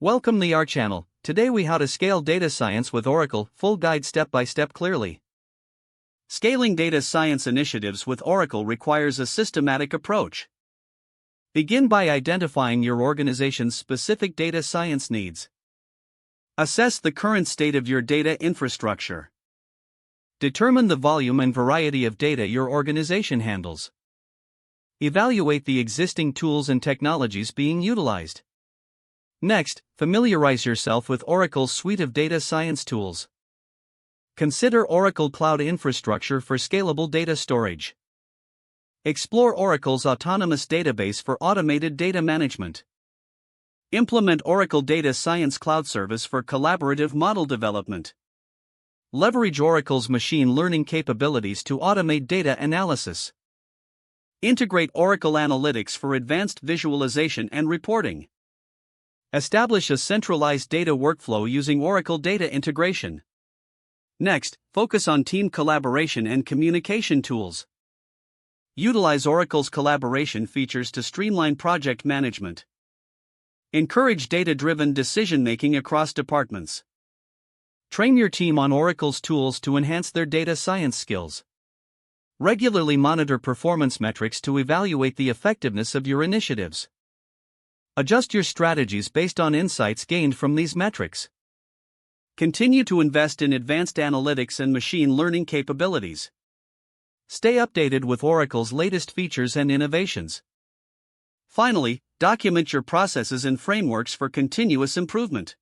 Welcome to our channel. Today we how to scale data science with Oracle, full guide step by step clearly. Scaling data science initiatives with Oracle requires a systematic approach. Begin by identifying your organization's specific data science needs. Assess the current state of your data infrastructure. Determine the volume and variety of data your organization handles. Evaluate the existing tools and technologies being utilized. Next, familiarize yourself with Oracle's suite of data science tools. Consider Oracle Cloud Infrastructure for scalable data storage. Explore Oracle's autonomous database for automated data management. Implement Oracle Data Science Cloud Service for collaborative model development. Leverage Oracle's machine learning capabilities to automate data analysis. Integrate Oracle Analytics for advanced visualization and reporting. Establish a centralized data workflow using Oracle Data Integration. Next, focus on team collaboration and communication tools. Utilize Oracle's collaboration features to streamline project management. Encourage data-driven decision-making across departments. Train your team on Oracle's tools to enhance their data science skills. Regularly monitor performance metrics to evaluate the effectiveness of your initiatives. Adjust your strategies based on insights gained from these metrics. Continue to invest in advanced analytics and machine learning capabilities. Stay updated with Oracle's latest features and innovations. Finally, document your processes and frameworks for continuous improvement.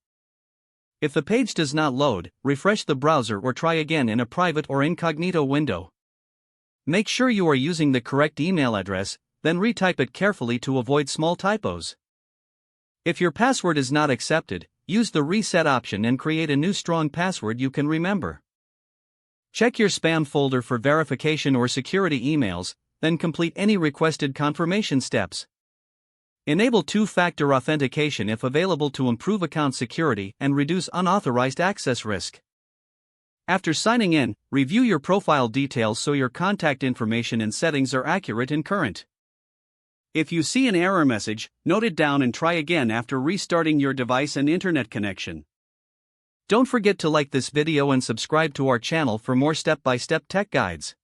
If the page does not load, refresh the browser or try again in a private or incognito window. Make sure you are using the correct email address, then retype it carefully to avoid small typos. If your password is not accepted, use the reset option and create a new strong password you can remember. Check your spam folder for verification or security emails, then complete any requested confirmation steps. Enable two-factor authentication if available to improve account security and reduce unauthorized access risk. After signing in, review your profile details so your contact information and settings are accurate and current. If you see an error message, note it down and try again after restarting your device and internet connection. Don't forget to like this video and subscribe to our channel for more step-by-step tech guides.